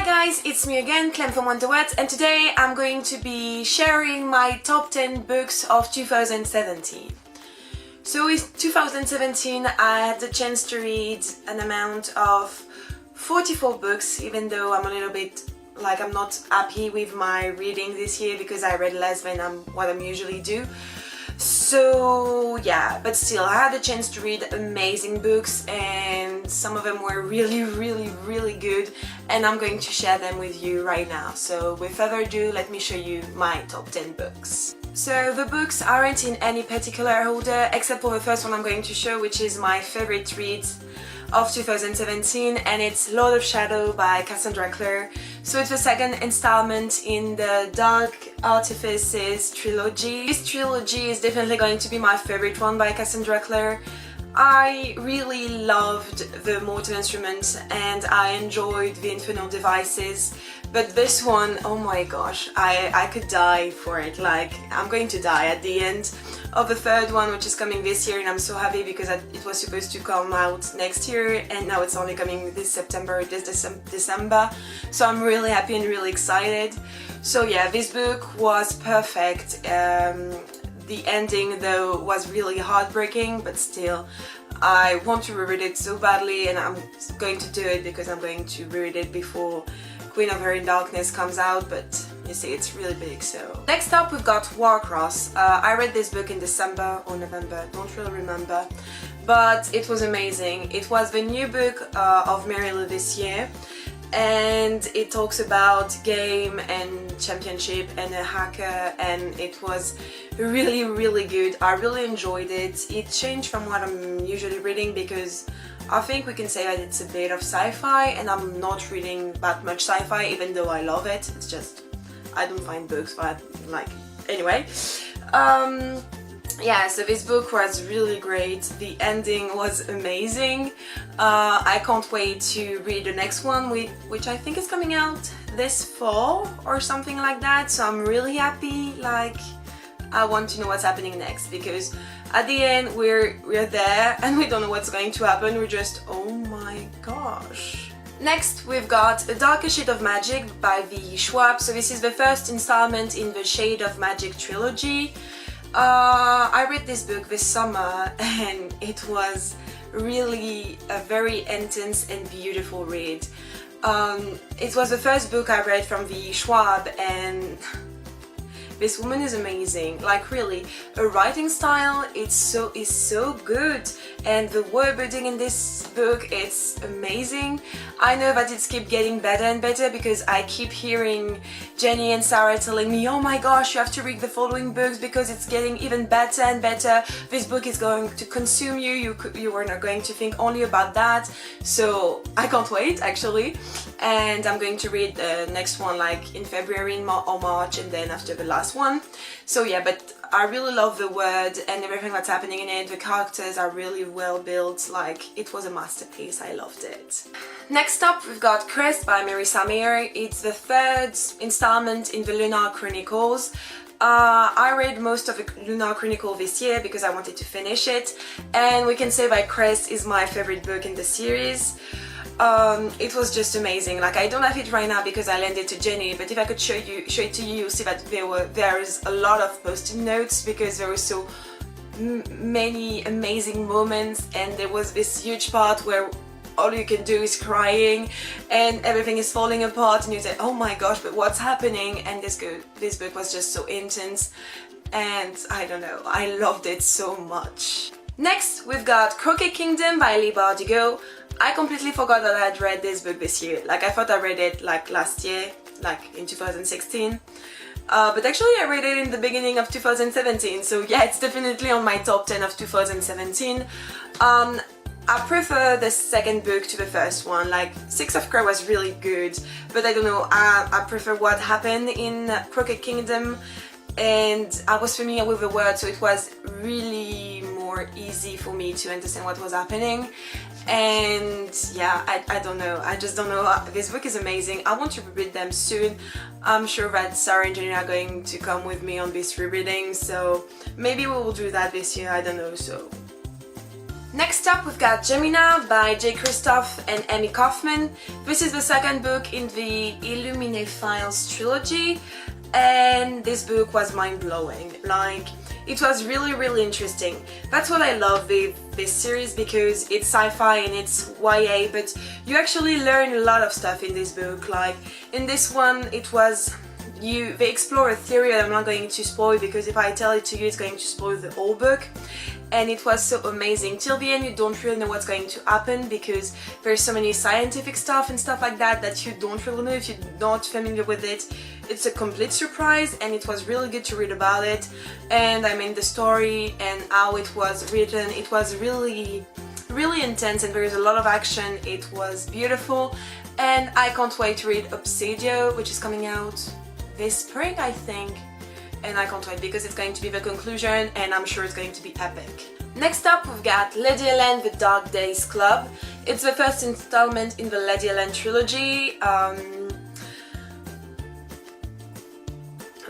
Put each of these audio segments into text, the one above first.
Hi guys, it's me again, Clem from Wonderwords, and today I'm going to be sharing my top 10 books of 2017. So in 2017 I had the chance to read an amount of 44 books, even though I'm a little bit I'm not happy with my reading this year because I read less than what I usually do. So yeah, but still I had the chance to read amazing books and some of them were really good, and I'm going to share them with you right now. So with further ado, let me show you my top 10 books. So the books aren't in any particular order except for the first one I'm going to show, which is my favorite read of 2017, and it's Lord of Shadow by Cassandra Clare. So it's the second installment in the Dark Artifices trilogy. This trilogy is definitely going to be my favorite one by Cassandra Clare. I really loved the Mortal Instruments and I enjoyed the Infernal Devices, but this one, oh my gosh, I could die for it. I'm going to die at the end of the third one, which is coming this year, and I'm so happy because it was supposed to come out next year and now it's only coming this December, so I'm really happy and really excited. So yeah, this book was perfect. The ending though was really heartbreaking, but still I want to reread it so badly, and I'm going to do it because I'm going to reread it before Queen of Her in Darkness comes out, but you see it's really big. So next up we've got Warcross. I read this book in December or November, don't really remember, but it was amazing. It was the new book of Mary Lou this year, and it talks about game and championship and a hacker, and it was really good. I really enjoyed it. It changed from what I'm usually reading because I think we can say that it's a bit of sci-fi, and I'm not reading that much sci-fi even though I love it. It's just I don't find books that anyway. Yeah, so this book was really great. The ending was amazing. I can't wait to read the next one, which I think is coming out this fall or something like that. So I'm really happy. I want to know what's happening next, because at the end we're there and we don't know what's going to happen. We're just, oh my gosh. Next we've got A Darker Shade of Magic by V. Schwab. So this is the first installment in the Shade of Magic trilogy. I read this book this summer and it was really a very intense and beautiful read. It was the first book I read from V. Schwab, and this woman is amazing. Really, her writing style is so good, and the word building in this book, it's amazing. I know that it's keep getting better and better because I keep hearing Jenny and Sarah telling me, oh my gosh, you have to read the following books because it's getting even better and better. This book is going to consume you. You are not going to think only about that. So I can't wait actually, and I'm going to read the next one in February or March, and then after the last one. So yeah, but I really love the word and everything that's happening in it. The characters are really well built. It was a masterpiece. I loved it. Next up we've got Crest by Marissa Meyer. It's the third installment in the Lunar Chronicles. I read most of the Lunar Chronicle this year because I wanted to finish it, and we can say that Crest is my favorite book in the series. It was just amazing. I don't have it right now because I lent it to Jenny, but if I could show it to you, you'll see that there is a lot of post-it notes because there were so many amazing moments, and there was this huge part where all you can do is crying and everything is falling apart and you say, oh my gosh, but what's happening? And this book was just so intense, and I don't know, I loved it so much. Next we've got Crooked Kingdom by Leigh Bardugo. I completely forgot that I had read this book this year. I thought I read it last year, in 2016. But actually I read it in the beginning of 2017, so yeah, it's definitely on my top 10 of 2017. I prefer the second book to the first one. Six of Crows was really good, but I don't know, I prefer what happened in Crooked Kingdom, and I was familiar with the word, so it was really more easy for me to understand what was happening. And yeah, I don't know, I just don't know. This book is amazing. I want to reread them soon. I'm sure that Sarah and Jenny are going to come with me on this rereading, so maybe we will do that this year, I don't know. So Next up, we've got Gemina by Jay Kristoff and Amy Kaufman. This is the second book in the Illuminae Files trilogy, and this book was mind-blowing. Like, it was really interesting. That's what I love with this series, because it's sci-fi and it's YA, but you actually learn a lot of stuff in this book. Like, in this one, they explore a theory that I'm not going to spoil, because if I tell it to you, it's going to spoil the whole book. And it was so amazing. Till the end, you don't really know what's going to happen, because there's so many scientific stuff and stuff like that you don't really know if you're not familiar with it. It's a complete surprise, and it was really good to read about it. And I mean, the story and how it was written, it was really intense, and there is a lot of action. It was beautiful, and I can't wait to read Obsidio, which is coming out this spring, I think. And I can't wait, because it's going to be the conclusion, and I'm sure it's going to be epic. Next up, we've got Lady Helene The Dark Days Club. It's the first installment in the Lady Helene trilogy.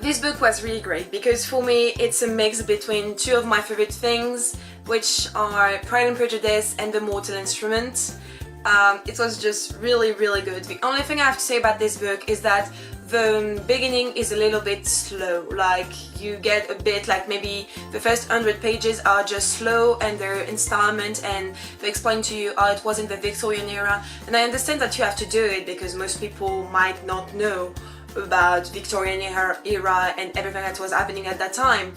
This book was really great, because for me it's a mix between two of my favorite things, which are Pride and Prejudice and The Mortal Instrument. It was just really good. The only thing I have to say about this book is that the beginning is a little bit slow. Like, you get a bit like maybe the first 100 pages are just slow, and they're installment, and they explain to you how it was in the Victorian era. And I understand that you have to do it, because most people might not know about Victorian era and everything that was happening at that time.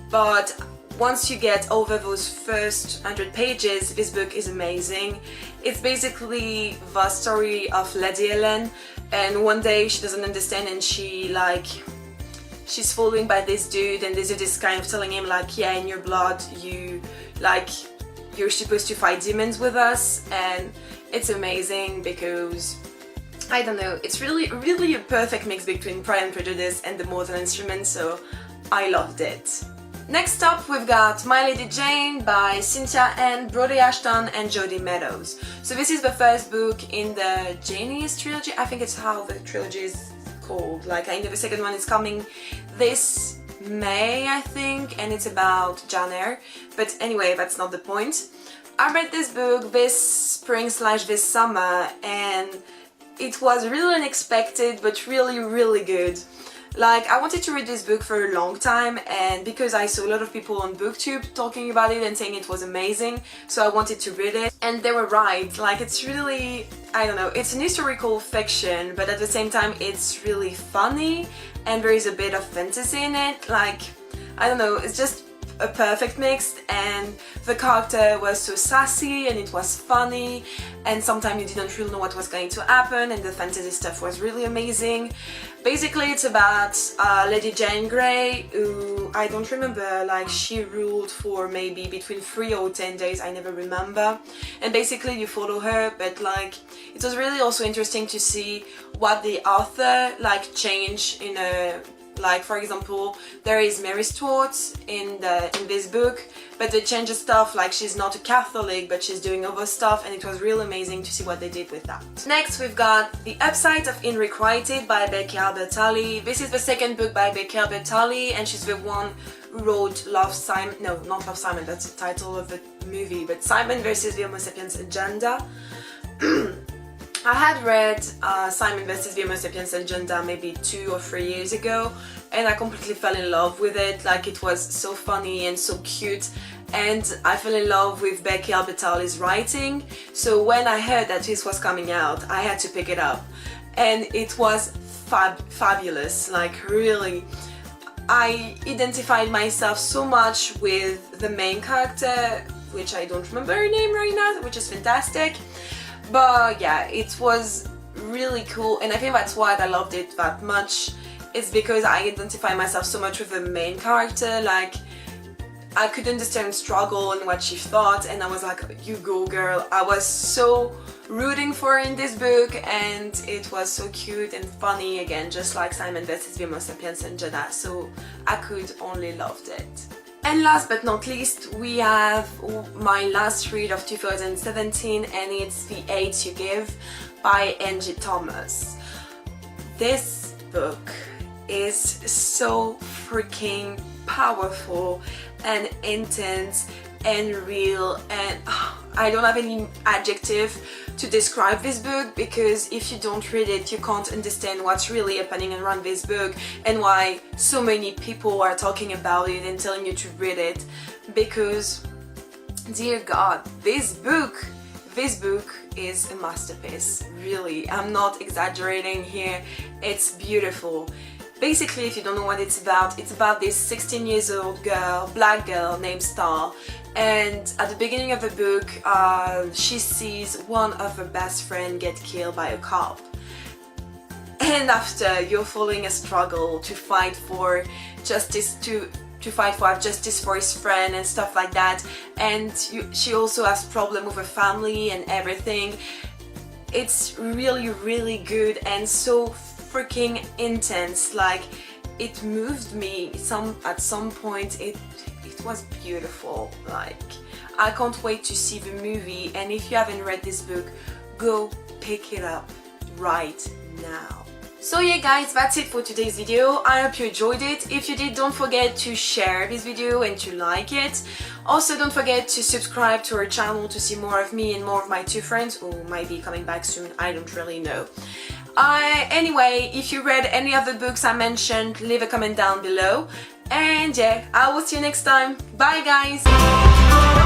But once you get over those first 100 pages, this book is amazing. It's basically the story of Lady Helene, and one day she doesn't understand, and she's following by this dude, and this dude is kind of telling him like, yeah, in your blood, you're supposed to fight demons with us. And it's amazing, because I don't know, it's really a perfect mix between Pride and Prejudice and The Mortal Instrument, so I loved it. Next up, we've got My Lady Jane by Cynthia Ann, Brody Ashton and Jodi Meadows. So this is the first book in the Janius trilogy. I think it's how the trilogy is called. Like, I know the second one is coming this May, I think, and it's about Jane Eyre. But anyway, that's not the point. I read this book this spring/this summer, and it was really unexpected, but really good. Like, I wanted to read this book for a long time, and because I saw a lot of people on BookTube talking about it and saying it was amazing, so I wanted to read it, and they were right. Like, it's really, I don't know, it's an historical fiction, but at the same time it's really funny, and there is a bit of fantasy in it. Like, I don't know, it's just a perfect mix, and the character was so sassy, and it was funny, and sometimes you didn't really know what was going to happen, and the fantasy stuff was really amazing. Basically, it's about Lady Jane Grey, who, I don't remember, like, she ruled for maybe between 3 or 10 days, I never remember, and basically you follow her. But like, it was really also interesting to see what the author like changed in a, like, for example, there is Mary Stuart in this book, but they changed stuff, like she's not a Catholic, but she's doing other stuff, and it was really amazing to see what they did with that. Next, we've got The Upside of Unrequited by Becky Albertalli. This is the second book by Becky Albertalli, and she's the one who wrote Love, Simon, no, not Love, Simon, that's the title of the movie, but Simon versus the Homo Sapiens Agenda. I had read Simon vs. the Homo Sapiens Agenda maybe 2 or 3 years ago, and I completely fell in love with it. Like, it was so funny and so cute, and I fell in love with Becky Albertalli's writing. So when I heard that this was coming out, I had to pick it up, and it was fabulous. Like, really, I identified myself so much with the main character, which I don't remember her name right now, which is fantastic. But yeah, it was really cool, and I think that's why I loved it that much. It's because I identify myself so much with the main character. Like, I could understand struggle and what she thought, and I was like, you go girl. I was so rooting for her in this book, and it was so cute and funny, again, just like Simon vs. the Homo Sapiens Agenda, so I could only loved it. And last but not least, we have my last read of 2017, and it's The Hate You Give by Angie Thomas. This book is so freaking powerful and intense and real, and I don't have any adjective to describe this book, because if you don't read it, you can't understand what's really happening around this book and why so many people are talking about it and telling you to read it. Because, dear God, this book is a masterpiece, really. I'm not exaggerating here, it's beautiful. Basically, if you don't know what it's about this 16 years old girl, black girl named Star, and at the beginning of the book, she sees one of her best friends get killed by a cop. And after, you're following a struggle to fight for justice, to fight for justice for his friend and stuff like that. And she also has problem with her family and everything. It's really, really good and so freaking intense. Like, it moved me at some point. It was beautiful. Like, I can't wait to see the movie, and if you haven't read this book, go pick it up right now. So yeah guys, that's it for today's video. I hope you enjoyed it. If you did, don't forget to share this video and to like it. Also, don't forget to subscribe to our channel to see more of me and more of my two friends, who might be coming back soon, I don't really know. Anyway, if you read any of the books I mentioned, leave a comment down below. And yeah, I will see you next time. Bye guys!